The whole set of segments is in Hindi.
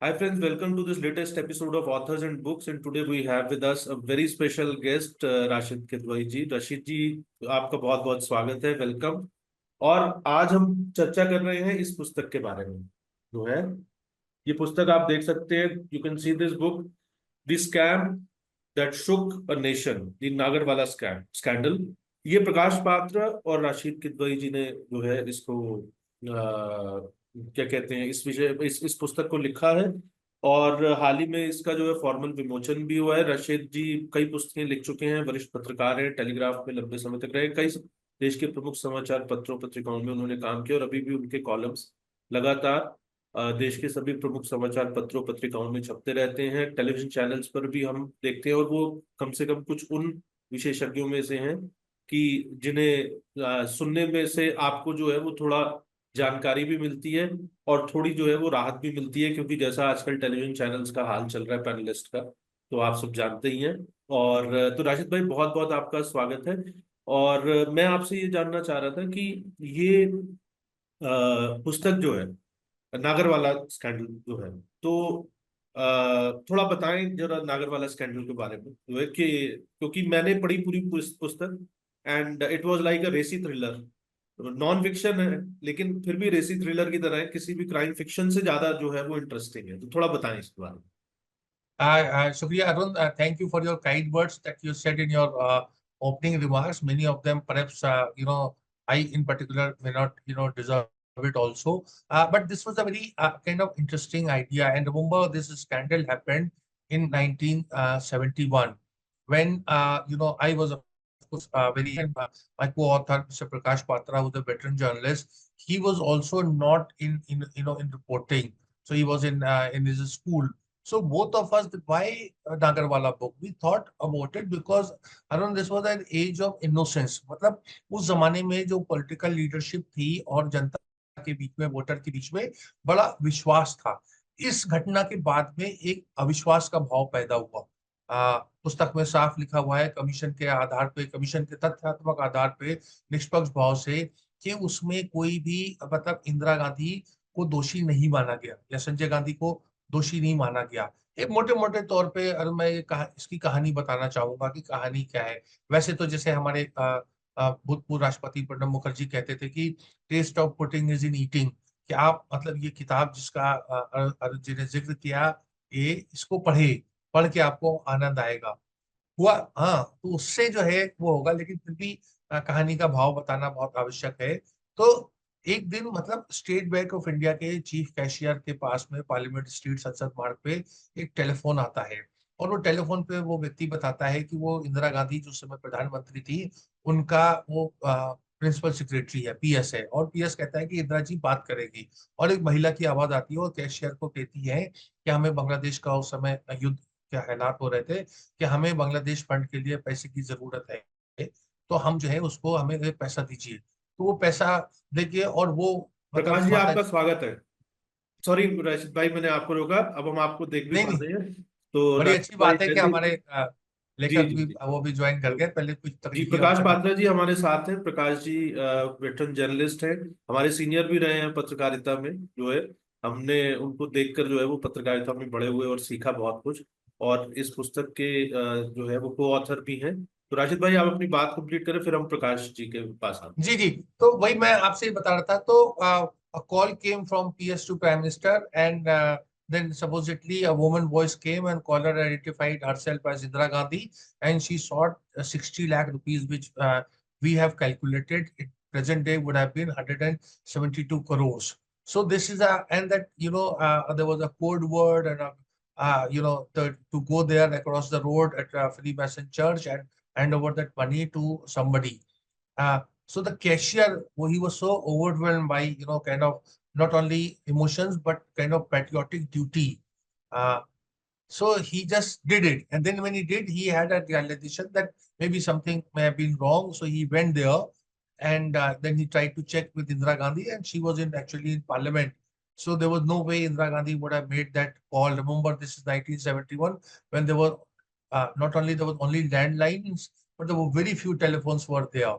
Hi friends, welcome to this latest episode of Authors and Books. And today we have with us a very special guest, Rashid Kidwai जी। रशीद जी, आपका बहुत बहुत स्वागत है, वेलकम। और आज हम चर्चा कर रहे हैं इस पुस्तक के बारे में, जो है ये पुस्तक आप देख सकते हैं। You can see this book, the scam that Shuk a nation, the Nagarwala scandal. ये प्रकाश पात्र और राशिद किदवई जी ने जो है इसको क्या कहते हैं, इस विषय इस पुस्तक को लिखा है। और हाल ही में इसका जो है फॉर्मल विमोचन भी हुआ है। रशीद जी कई पुस्तकें लिख चुके हैं, वरिष्ठ पत्रकार हैं, टेलीग्राफ में लंबे समय तक रहे, कई देश के प्रमुख समाचार पत्रों पत्रिकाओं में उन्होंने काम किया और अभी भी उनके कॉलम्स लगातार देश के सभी प्रमुख समाचार पत्रों पत्रिकाओं में छपते रहते हैं। टेलीविजन चैनल्स पर भी हम देखते हैं और वो कम से कम कुछ उन विशेषज्ञों में से हैं कि जिन्हें सुनने में से आपको जो है वो थोड़ा जानकारी भी मिलती है और थोड़ी जो है वो राहत भी मिलती है, क्योंकि जैसा आजकल टेलीविजन चैनल्स का हाल चल रहा है पैनलिस्ट का, तो आप सब जानते ही हैं। और तो राशिद भाई, बहुत बहुत आपका स्वागत है। और मैं आपसे ये जानना चाह रहा था कि ये पुस्तक जो है नागरवाला स्कैंडल जो है, तो थोड़ा बताएं जरा नागरवाला स्कैंडल के बारे में, जो है कि क्योंकि मैंने पढ़ी पूरी पुस्तक, एंड इट वाज लाइक अ रेसी थ्रिलर। नॉन फिक्शन है लेकिन फिर भी रेसी थ्रिलर की तरह है, किसी भी क्राइम फिक्शन से ज्यादा जो है वो इंटरेस्टिंग है। तो थोड़ा बताएं इसके बारे में। Shukriya, Arun. Thank you for your kind words that you said in your opening remarks. Many of them, perhaps, I in particular may not, deserve it also. But this was a very kind of interesting idea. And remember, this scandal happened in 1971 when, I was, of course, my co-author, Mr. Prakash Patra, who's a veteran journalist, he was also not in reporting. So he was in his school. So both of us, why Nagarwala book? We thought about it because Arun, this was an age of innocence. मतलब उस जमाने में जो पॉलिटिकल लीडरशिप थी और जनता के बीच में, वोटर के बीच में बड़ा विश्वास था। इस घटना के बाद में एक अविश्वास का भाव पैदा हुआ। पुस्तक में साफ लिखा हुआ है, कमीशन के आधार पे, कमीशन के तथ्यात्मक आधार पे, निष्पक्ष भाव से, कि उसमें कोई भी मतलब इंदिरा गांधी को दोषी नहीं माना गया या संजय गांधी को दोषी नहीं माना गया। एक मोटे मोटे तौर पे अगर मैं इसकी कहानी बताना चाहूंगा कि कहानी क्या है। वैसे तो जैसे हमारे भूतपूर्व राष्ट्रपति प्रणब मुखर्जी कहते थे कि test of pudding is in eating, कि आप मतलब ये किताब जिसका अर्जुन ने जिक्र किया, ये इसको पढ़ के आपको आनंद आएगा। हुआ, हाँ, तो उससे जो है वो होगा, लेकिन फिर भी कहानी का भाव बताना बहुत आवश्यक है। तो एक दिन मतलब स्टेट बैंक ऑफ इंडिया के चीफ कैशियर के पास में पार्लियामेंट स्ट्रीट संसद मार्ग पे एक टेलीफोन आता है। और वो टेलीफोन पे वो व्यक्ति बताता है कि वो इंदिरा गांधी जो समय प्रधानमंत्री थी, उनका वो प्रिंसिपल सेक्रेटरी है, पीएस है। और पीएस कहता है कि इंदिरा जी बात करेगी। और एक महिला की आवाज आती है और कैशियर को कहती है कि हमें बांग्लादेश का उस समय युद्ध के हालात हो रहे थे, कि हमें बांग्लादेश फंड के लिए पैसे की जरूरत है, तो हम जो है उसको हमें पैसा दीजिए। तो वो पैसा देंगे और वो प्रकाश मतलब जी, माता आपका जी। स्वागत है। सॉरी राशिद भाई, मैंने आपको रोका, अब हम आपको देख भी नहीं पा नहीं, रहे हैं। तो बड़ी अच्छी राशिद भाई बात है कि जैसे, हमारे जी लेखक जी भी जी, वो भी ज्वाइन कर तो गए, पहले कुछ जी तकनीकी प्रकाश अड़चन। पात्रा जी हमारे साथ हैं। प्रकाश जी वेटरन जर्नलिस्ट हैं, हमारे सीनियर भी रहे हैं पत्रकारिता में, जो है हमने उनको देखकर जो है वो पत्रकारिता में बड़े हुए और सीखा बहुत कुछ। और इस पुस्तक के जो है वो को ऑथर भी हैं। तो राशिद भाई, आप अपनी बात कंप्लीट करें, फिर हम प्रकाश जी के पास आते हैं। जी जी, तो वही मैं आपसे बता रहा था। तो a call came from PS to Prime Minister, and then supposedly a woman voice came and caller identified herself as Indira Gandhi, and she sought 60 lakh rupees, which we have calculated in present day would have been 172 crores. So this is and that, there was a code word and to go there across the road at Freemason Church and hand over that money to somebody. So the cashier, he was so overwhelmed by, kind of not only emotions, but kind of patriotic duty. Uh, so he just did it. And then when he did, he had a realization that maybe something may have been wrong. So he went there and then he tried to check with Indira Gandhi, and she was actually in parliament. So there was no way Indira Gandhi would have made that call. Remember, this is 1971 when there were not only there was only landlines, but there were very few telephones were there.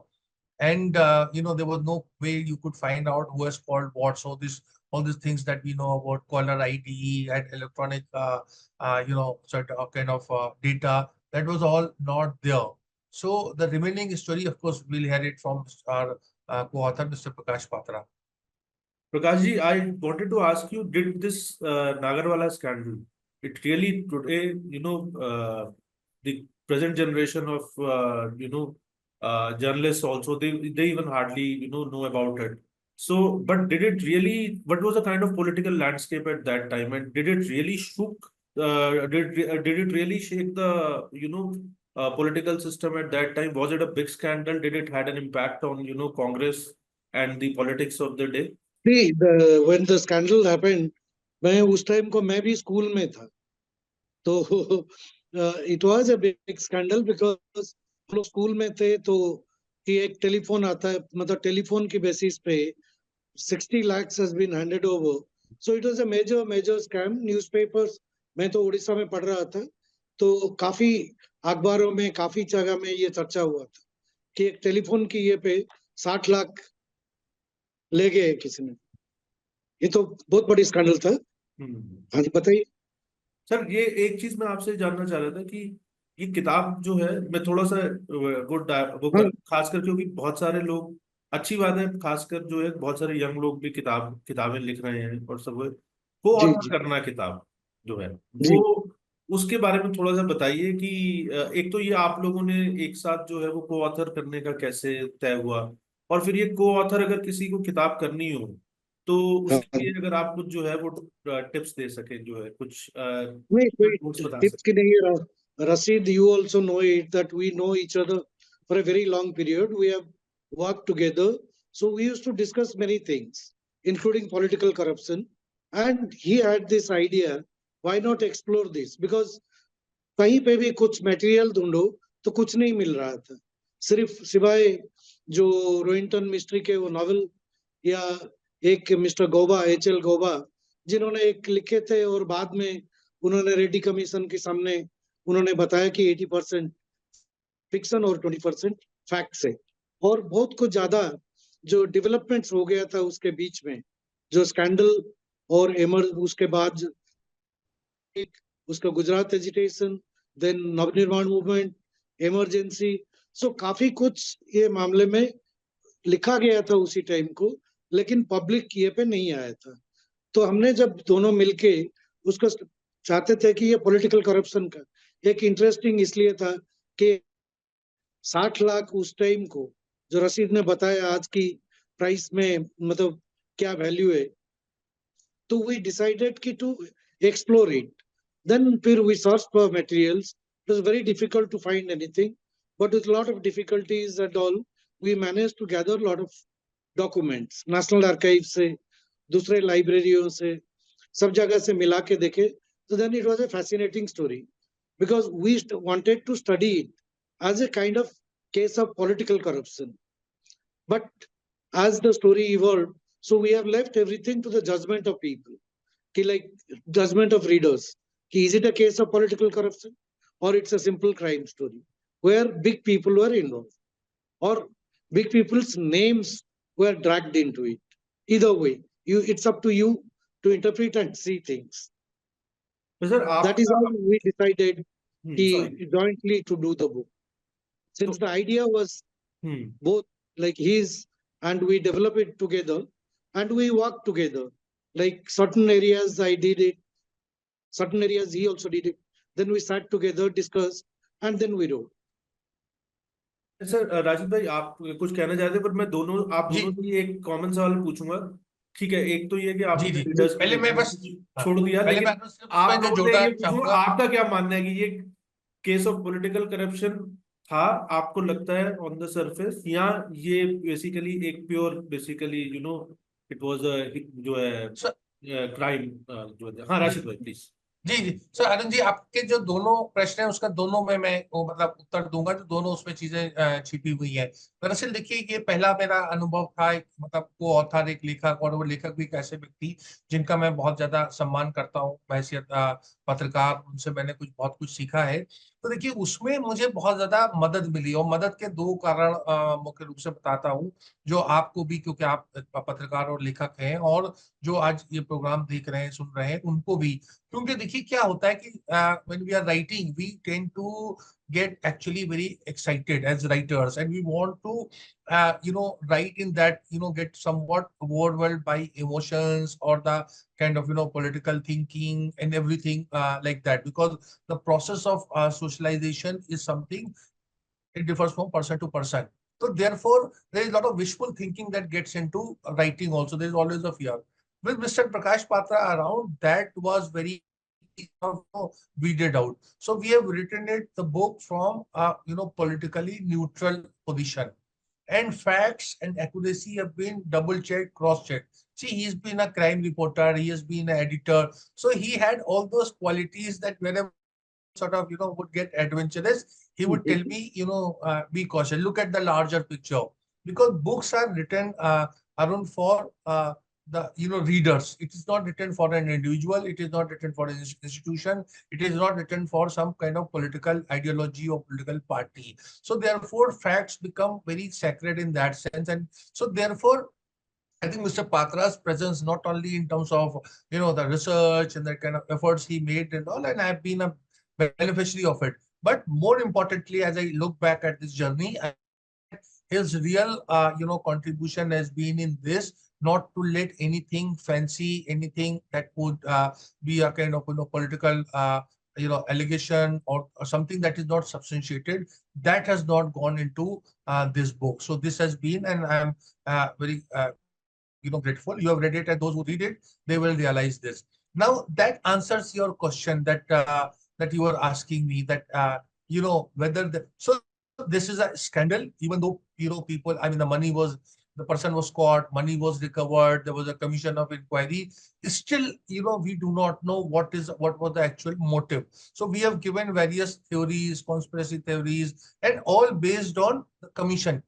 And there was no way you could find out who has called what. So this all these things that we know about caller ID and electronic, sort of kind of data, that was all not there. So the remaining story, of course, we'll hear it from our co-author, Mr. Prakash Patra. Prakash ji, I wanted to ask you, did this Nagarwala scandal, it really today, the present generation of, journalists also, they even hardly, know about it. So, but did it really, what was the kind of political landscape at that time? And did it really did it really shake the, political system at that time? Was it a big scandal? Did it had an impact on, Congress and the politics of the day? See, when the scandal happened, मैं उस टाइम को मैं भी स्कूल में था, तो it was a big scandal because हम लोग स्कूल में थे, तो कि एक टेलीफोन आता है, मतलब टेलीफोन की बेसिस पे 60 lakhs has been handed over. So it was a major scam. Newspapers, मैं तो उड़ीसा में पढ़ रहा था, तो काफी अखबारों में, काफी जगह में ये चर्चा हुआ था कि एक टेलीफोन की ये पे 60 लाख ले गए किसी ने. ये तो बहुत बड़ी स्कैंडल था. हाँ जी, बताइए सर. ये एक चीज मैं आपसे जानना चाह रहा था कि ये किताब जो है, मैं थोड़ा सा हाँ. खासकर क्योंकि बहुत सारे लोग, अच्छी बात है, खासकर जो है बहुत सारे यंग लोग भी किताबें लिख रहे हैं और सब को जी ऑथर जी करना किताब जो है जी. वो, उसके बारे में थोड़ा सा बताइए कि एक तो ये आप लोगों ने एक साथ जो है वो को ऑथर करने का कैसे तय हुआ, और फिर ये को ऑथर अगर किसी को किताब करनी हो तो उसके हाँ. लिए अगर आप कुछ जो है वो टिप्स दे सके, जो है कुछ नहीं, कोई नोट्स बता टिप्स सके. की नहीं है. Rashid, you also know it that we know each other for a very long period. We have worked together, so we used to discuss many things, including political corruption. And he had this idea, why not explore this? Because कहीं पे भी कुछ मटेरियल ढूंढो तो कुछ नहीं मिल रहा था, सिर्फ सिवाय जो रोहिंटन मिस्ट्री के वो नॉवेल, या एक मिस्टर गौबा, एच.एल. गौबा, जिन्होंने एक लिखे थे और बाद में उन्होंने रेड्डी कमीशन के सामने उन्होंने बताया कि 80% फिक्शन और 20% फैक्ट है. और बहुत कुछ ज्यादा जो डेवलपमेंट्स हो गया था उसके बीच में, जो स्कैंडल और उसके बाद उसका Gujarat agitation, then Navnirman movement, emergency, सो काफी कुछ ये मामले में लिखा गया था उसी टाइम को, लेकिन पब्लिक ये पे नहीं आया था. तो हमने जब दोनों मिलके उसको चाहते थे कि ये पॉलिटिकल करप्शन का एक इंटरेस्टिंग इसलिए था कि 60 लाख उस टाइम को जो रशीद ने बताया आज की प्राइस में मतलब क्या वैल्यू है, तो वी डिसाइडेड कि to explore it. Then we searched for materials. It was very difficult to find anything, but with a lot of difficulties and all, we managed to gather a lot of documents. National Archives से, दूसरे लाइब्रेरियों से, सब जगह से मिला के देखे. So then it was a fascinating story because we wanted to study it as a kind of case of political corruption. But as the story evolved, so we have left everything to the judgment of people, like judgment of readers. Is it a case of political corruption or it's a simple crime story where big people were involved or big people's names were dragged into it? Either way, it's up to you to interpret and see things. Sir, that is how we decided jointly to do the book. Since the idea was both like his, and we develop it together and we work together. Like certain areas I did it, certain areas he also did it. Then we sat together, discussed, and then we wrote. Sir Rajiv भाई, आप कुछ कहना चाहते हैं, पर मैं आप दोनों से एक कॉमन सवाल पूछूंगा. ठीक है, एक तो ये कि आपने रीडर्स पहले मैं बस छोड़ दिया, लेकिन आप लोगों से ये पूछूंगा, आपका क्या मानना है कि ये केस ऑफ पॉलिटिकल करप्शन था, आपको लगता है ऑन द सरफेस, या ये बेसिकली एक प्योर बेसिकली इट वाज जो है क्राइम जो है. हाँ राशिद भाई please. Ji ji sir. Anand ji, आपके जो दोनों प्रश्न है उसका दोनों में मैं वो मतलब उत्तर दूंगा, जो दोनों उसमें चीजें छिपी हुई है. दरअसल देखिए, ये पहला मेरा अनुभव था मतलब को ऑथर, एक लेखक, और वो लेखक भी एक ऐसे व्यक्ति जिनका मैं बहुत ज्यादा सम्मान करता हूँ, हैसियत पत्रकार, उनसे मैंने बहुत कुछ सीखा है. तो देखिए उसमें मुझे बहुत ज्यादा मदद मिली, और मदद के दो कारण मुख्य रूप से बताता हूँ, जो आपको भी, क्योंकि आप पत्रकार और लेखक हैं, और जो आज ये प्रोग्राम देख रहे हैं, सुन रहे हैं, उनको भी। क्योंकि देखिए क्या होता है कि when we are writing we tend to get actually very excited as writers, and we want to write in that, get somewhat overwhelmed by emotions or the kind of political thinking and everything like that, because the process of socialization is something, it differs from person to person. So therefore, there is a lot of wishful thinking that gets into writing also. There is always a fear. With Mr. Prakash Patra around, that was very weeded out. So we have written the book from politically neutral position. And facts and accuracy have been double checked, cross checked. See, he's been a crime reporter, he has been an editor. So he had all those qualities that whenever sort of would get adventurous, he would tell me, be cautious, look at the larger picture, because books are written around for the readers. It is not written for an individual, it is not written for an institution, it is not written for some kind of political ideology or political party. So therefore facts become very sacred in that sense. And so therefore I think Mr. Patra's presence, not only in terms of the research and the kind of efforts he made and all, and I've been a beneficiary of it. But more importantly, as I look back at this journey, his real contribution has been in this, not to let anything fancy, anything that would be a kind of political allegation, or something that is not substantiated, that has not gone into this book. So this has been, and I'm very grateful. You have read it, and those who read it, they will realize this. Now that answers your question that that you were asking me, that whether so this is a scandal, even though people, I mean, the person was caught, money was recovered, there was a commission of inquiry. Still, we do not know what was the actual motive. So we have given various theories, conspiracy theories, and all based on the commission.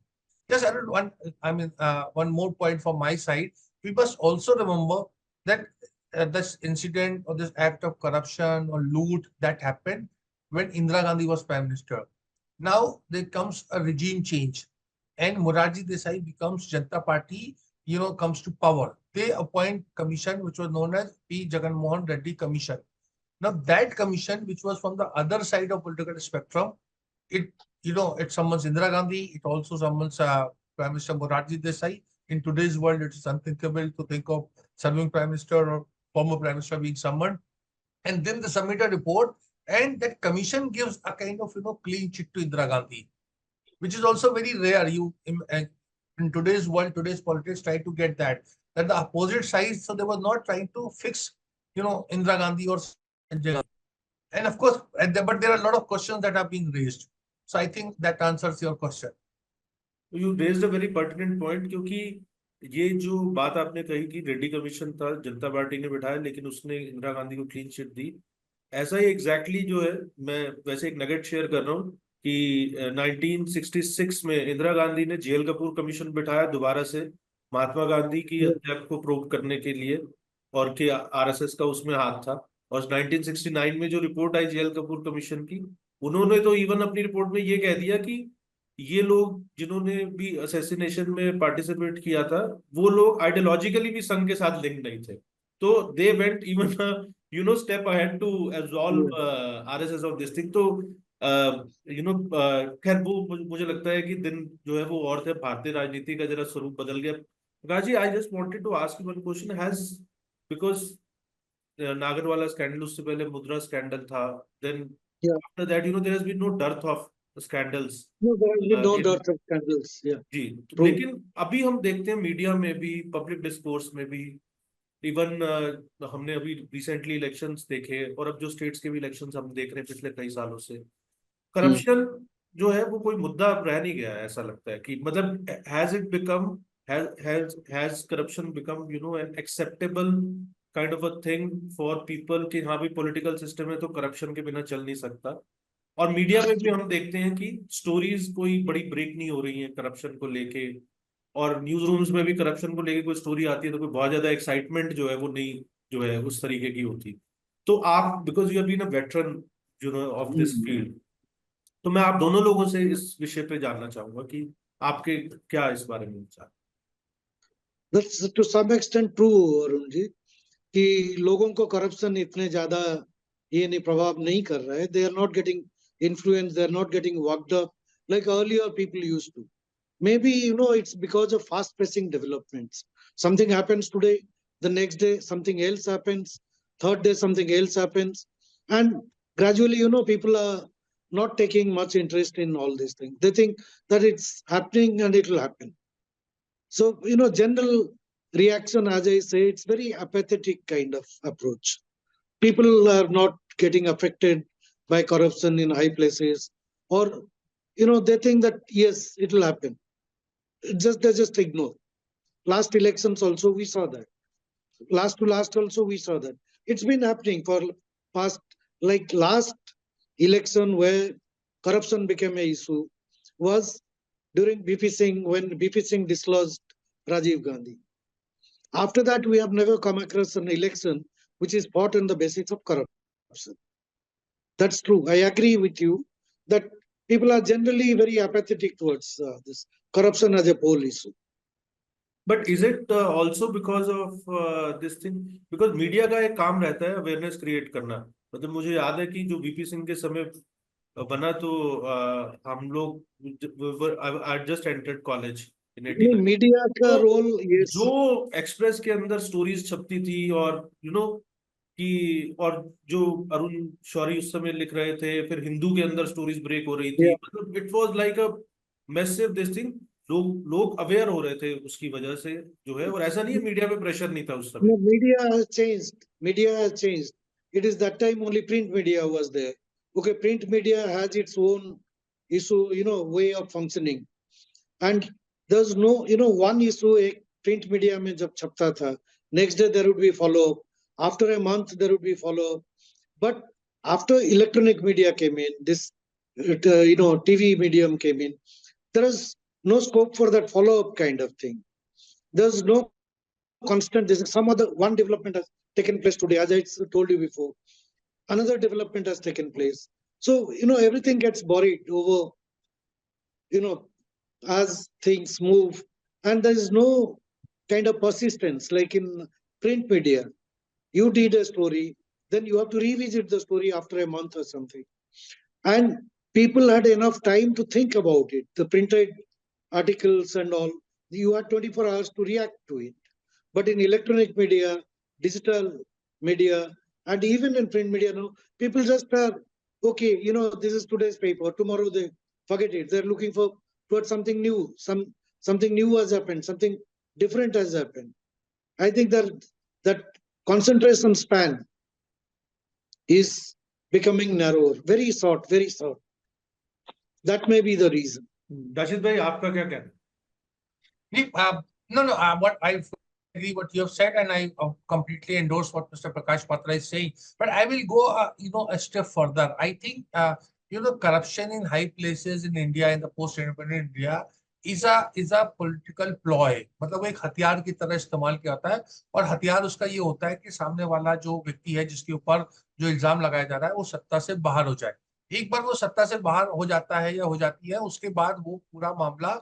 Just added one more point from my side. We must also remember that this incident or this act of corruption or loot that happened when Indira Gandhi was Prime Minister. Now there comes a regime change, and Morarji Desai becomes Janata Party, comes to power. They appoint commission which was known as P. Jagan Mohan Reddy Commission. Now that commission, which was from the other side of political spectrum, it it summons Indira Gandhi. It also summons Prime Minister Morarji Desai. In today's world, it is unthinkable to think of serving Prime Minister or former Prime Minister being summoned. And then they submit a report, and that commission gives a kind of clean chit to Indira Gandhi, which is also very rare. In today's world, today's politics try to get that the opposite side. So they were not trying to fix Indira Gandhi or Sanjay Gandhi. And of course, but there are a lot of questions that are being raised. So I think that answers your question. You raised a very pertinent point, क्योंकि ये जो बात आपने कही कि रेड्डी कमीशन था, जनता पार्टी ने बिठाया, लेकिन उसने इंदिरा गांधी को क्लीन चिट दी। ऐसा ही एग्जैक्टली जो है, मैं वैसे एक नगेट शेयर कर रहा हूँ कि 1966 में इंदिरा गांधी ने जेएल कपूर कमीशन बिठाया दोबारा से, महात्मा गांधी की हत्या को प्रूव करने के लिए, और कि आरएसएस का उसमें हाथ था। और 1969 में जो रिपोर्ट आई जेएल कपूर कमीशन की, उन्होंने तो इवन अपनी रिपोर्ट में ये कह दिया कि ये लोग जिन्होंने भी असैसिनेशन में पार्टिसिपेट किया था, वो लोग आइडियोलॉजिकली भी संघ के साथ लिंक नहीं थे। तो they went even step ahead to absolve RSS of this thing. तो खैर वो मुझे लगता है कि दिन जो है वो और थे, भारतीय राजनीति का जरा स्वरूप बदल गया। Prakash ji, I just wanted to ask you one question. Has, because Nagarwala scandal, उससे पहले मुद्रा स्कैंडल था, then after that there has been no dearth of scandals. No, there has been no dearth of scandals. Yeah. जी, True. लेकिन अभी हम देखते हैं मीडिया में भी, पब्लिक डिस्कोर्स में भी, इवन हमने अभी रिसेंटली इलेक्शंस देखे, और अब जो स्टेट्स के भी इलेक्शंस हम देख रहे हैं पिछले कई सालों से, करप्शन जो है वो कोई मुद्दा रह नहीं गया है। ऐसा लगता है कि मतलब has corruption become an acceptable kind of a thing for people, कि हाँ भाई पॉलिटिकल सिस्टम है तो करप्शन के बिना चल नहीं सकता। और मीडिया में भी हम देखते हैं कि स्टोरीज कोई बड़ी ब्रेक नहीं हो रही है करप्शन को लेके, और न्यूज रूम्स में भी करप्शन को लेके कोई स्टोरी आती है तो कोई बहुत ज्यादा एक्साइटमेंट जो है वो नहीं जो है उस तरीके की होती। तो आप, because you have been a veteran of this field, तो मैं आप दोनों लोगों से इस विषय पे जानना चाहूंगा कि आपके क्या इस बारे में विचार। That's to some extent true, Arun ji, कि लोगों को करप्शन इतने ज्यादा ये नहीं प्रभाव नहीं कर रहा है. They are not getting influenced, they are not getting worked up like earlier people used to. Maybe, it's because of fast pacing developments. Something happens today, the next day something else happens, third day something else happens, and gradually, people are not taking much interest in all these things. They think that it's happening and it will happen. So, general reaction, as I say, it's very apathetic kind of approach. People are not getting affected by corruption in high places, or, they think that, yes, it will happen. They just ignore. Last elections also, we saw that. Last to last also, we saw that. It's been happening for past, like last election where corruption became a issue was during BP Singh, when BP Singh dislodged Rajiv Gandhi. After that, we have never come across an election which is fought on the basis of corruption. That's true. I agree with you that people are generally very apathetic towards this corruption as a whole issue. But is it also because of this thing, because media का एक काम रहता है अवेयरनेस क्रिएट करना. मतलब मुझे याद है कि जो वीपी सिंह के समय बना तो हम लोग I just entered college in 89. Media का रोल, yes. जो एक्सप्रेस के अंदर स्टोरीज छपती थी और कि और जो अरुण शौरी उस समय लिख रहे थे, फिर हिंदू के अंदर स्टोरीज ब्रेक हो रही थी. Yeah. मतलब it was like a massive this thing. लोग अवेयर हो रहे थे उसकी वजह से जो है. और ऐसा नहीं है मीडिया पे प्रेशर नहीं था उस समय. No, media has changed. Media has changed. It is that time only print media was there. Okay, print media has its own issue, way of functioning. And there's no, one issue, एक print media में जब छपता था, next day there would be follow-up. After a month, there would be follow-up. But after electronic media came in, this, TV medium came in, there is no scope for that follow-up kind of thing. There's no constant. There's some other one development has taken place today, as I told you before. Another development has taken place. So, everything gets buried over, as things move, and there is no kind of persistence like in print media. You did a story, then you have to revisit the story after a month or something. And people had enough time to think about it. The printed articles and all, you had 24 hours to react to it. But in electronic media, digital media, and even in print media now, people just are, okay, this is today's paper. Tomorrow they forget it. They're looking towards something new. Something new has happened. Something different has happened. I think that concentration span is becoming narrower, very short, very short. That may be the reason. दाशित भाई, आपका क्या कहना? No, what I agree what you have said, and I completely endorse what Mr. Prakash Patra is saying. But I will go, a step further. I think, corruption in high places in India, in the post-independent India, is a political ploy. मतलब वो एक हथियार की तरह इस्तेमाल किया जाता है, और हथियार उसका ये होता है कि सामने वाला जो व्यक्ति है जिसके ऊपर जो इल्जाम लगाया जा रहा है वो सत्ता से बाहर हो जाए. एक बार वो सत्ता से बाहर हो जाता है या हो जाती है, उसके बाद वो पूरा मामला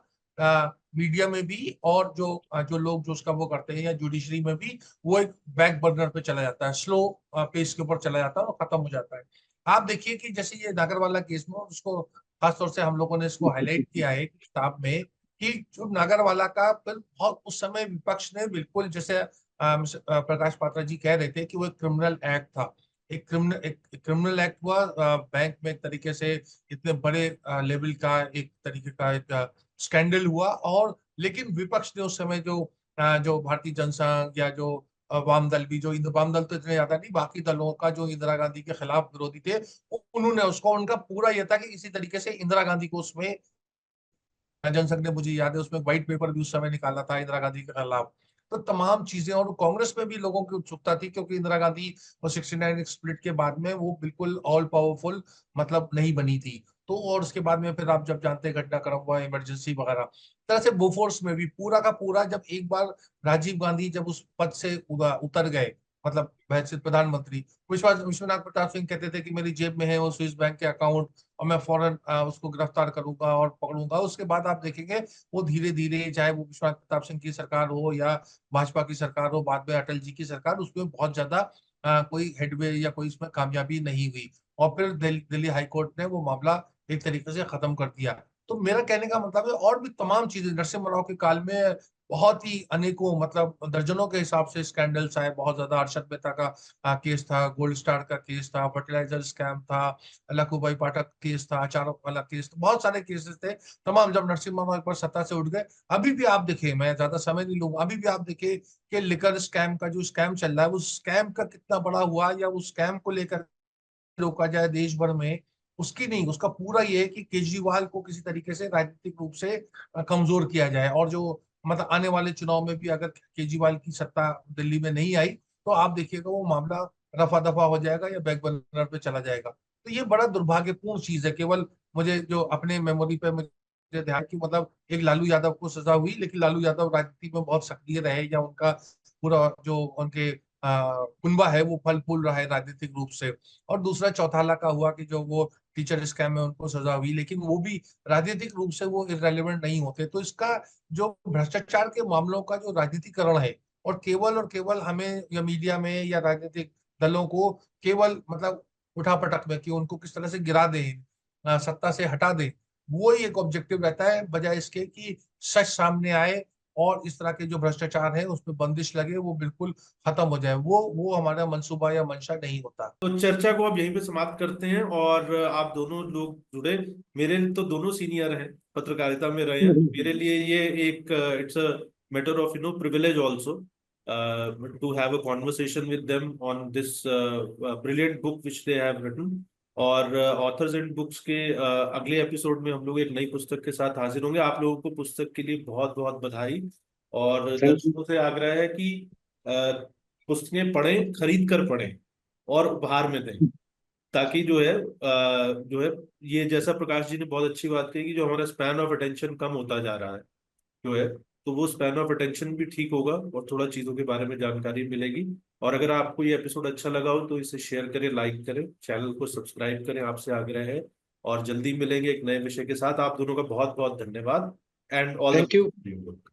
मीडिया में भी और जो लोग जो उसका वो करते हैं या जुडिशरी में भी, वो एक बैक बर्नर पे चला जाता है, स्लो पेस के ऊपर चला जाता है और खत्म हो जाता है. आप देखिए कि जैसे ये नागरवाला केस में, उसको खासतौर से हम लोगों ने इसको हाईलाइट किया है किताब में, कि जो नागरवाला का बहुत उस समय विपक्ष ने बिल्कुल, जैसे प्रकाश पात्रा जी कह रहे थे कि वो एक क्रिमिनल एक्ट था. एक क्रिमिनल एक्ट हुआ बैंक में, एक तरीके से इतने बड़े लेवल का एक तरीके का एक स्कैंडल हुआ. और लेकिन विपक्ष ने उस समय जो भारतीय जनसंघ या जो वाम दल भी, जो वाम दल तो इतने ज्यादा नहीं, बाकी दलों का जो इंदिरा गांधी के खिलाफ विरोधी थे, उन्होंने उसको, उनका पूरा यह था कि किसी तरीके से इंदिरा गांधी को, उसमें जनसंघ ने, मुझे याद है, उसमें व्हाइट पेपर भी उस समय निकाला था इंदिरा गांधी के खिलाफ. तो तमाम चीजें, और कांग्रेस में भी लोगों की उत्सुकता थी, क्योंकि इंदिरा गांधी और 69 स्प्लिट के बाद में वो बिल्कुल ऑल पावरफुल मतलब नहीं बनी थी. तो और उसके बाद में फिर आप जब जानते हैं घटनाक्रम हुआ, इमरजेंसी वगैरह, तरह से बोफोर्स में भी पूरा का पूरा, जब एक बार राजीव गांधी जब उस पद से उतर गए, मतलब हैसियत प्रधानमंत्री। विश्वनाथ प्रताप सिंह कहते थे कि मेरी जेब में है वो स्विस बैंक के अकाउंट और मैं फौरन उसको गिरफ्तार करूंगा और पकड़ूंगा। उसके बाद आप देखेंगे वो धीरे धीरे, चाहे वो विश्वनाथ प्रताप सिंह की सरकार हो या भाजपा की सरकार हो, बाद में अटल जी की सरकार, उसमें बहुत ज्यादा कोई हेडवे या कोई इसमें कामयाबी नहीं हुई। और फिर दिल्ली हाई कोर्ट ने वो मामला एक तरीके से खत्म कर दिया। तो मेरा कहने का मतलब है और भी तमाम चीजें नरसिम्हा राव के काल में बहुत ही अनेकों, मतलब दर्जनों के हिसाब से स्कैंडल्स आए। बहुत ज्यादा अरशद मेहता का केस था, गोल्ड स्टार का केस था, फर्टिलाइजर स्कैम था, लखूभाई पाठक केस था, अचानक वाला केस था, बहुत सारे केसेस थे तमाम। जब नरसिम्हा राव एक बार सत्ता से उठ गए, अभी भी आप देखें, मैं ज्यादा समय नहीं लूंगा, अभी भी आप देखें कि लिकर स्कैम का जो स्कैम चल रहा है, उस स्कैम का कितना बड़ा हुआ या उस स्कैम को लेकर रोका जाए देश भर में, उसकी नहीं, उसका पूरा ये है कि केजरीवाल को किसी तरीके से राजनीतिक रूप से कमजोर किया जाए। और जो मतलब आने वाले चुनाव में भी अगर केजरीवाल की सत्ता दिल्ली में नहीं आई तो आप देखिएगा वो मामला रफा दफा हो जाएगा या बैक बर्नर पे चला जाएगा। तो ये बड़ा दुर्भाग्यपूर्ण चीज है। केवल मुझे जो अपने मेमोरी पे मुझे ध्यान कि मतलब एक लालू यादव को सजा हुई, लेकिन लालू यादव राजनीति में बहुत सक्रिय रहे या उनका पूरा जो उनके कुनबा है वो फल फूल रहा है राजनीतिक रूप से। और दूसरा चौथाला का हुआ कि जो वो टीचर स्कैम में उनको सजा हुई, लेकिन वो भी राजनीतिक रूप से वो इररेलेवेंट नहीं होते। तो इसका जो भ्रष्टाचार के मामलों का जो राजनीतिकरण है, और केवल हमें या मीडिया में या राजनीतिक दलों को केवल मतलब उठापटक में कि उनको किस तरह से गिरा दें, सत्ता से हटा दें, वो ही एक ऑब्जेक्टिव रहता है, बजाय इसके कि सच सामने आए और इस तरह के जो भ्रष्टाचार है उसमें बंदिश लगे, वो बिल्कुल खत्म हो जाए। वो हमारा मंसूबा या मंशा नहीं होता। तो चर्चा को अब यहीं पे समाप्त करते हैं। और आप दोनों लोग जुड़े, मेरे लिए तो दोनों सीनियर हैं, पत्रकारिता में रहे हैं। मेरे लिए ये एक it's a matter of privilege also to have a conversation with them on this brilliant book which they have written. और ऑथर्स एंड बुक्स के अगले एपिसोड में हम लोग एक नई पुस्तक के साथ हाजिर होंगे। आप लोगों को पुस्तक के लिए बहुत बहुत बधाई। और Thank you. दर्शकों से आग्रह है कि पुस्तकें पढ़ें, खरीद कर पढ़ें और उपहार में दें, ताकि जो है ये जैसा प्रकाश जी ने बहुत अच्छी बात कही कि जो हमारा स्पैन ऑफ अटेंशन कम होता जा रहा है जो है, तो वो स्पैन ऑफ अटेंशन भी ठीक होगा और थोड़ा चीजों के बारे में जानकारी मिलेगी। और अगर आपको ये एपिसोड अच्छा लगा हो तो इसे शेयर करें, लाइक करें, चैनल को सब्सक्राइब करें, आपसे आग्रह है। और जल्दी मिलेंगे एक नए विषय के साथ। आप दोनों का बहुत बहुत धन्यवाद and all the Thank you. Best.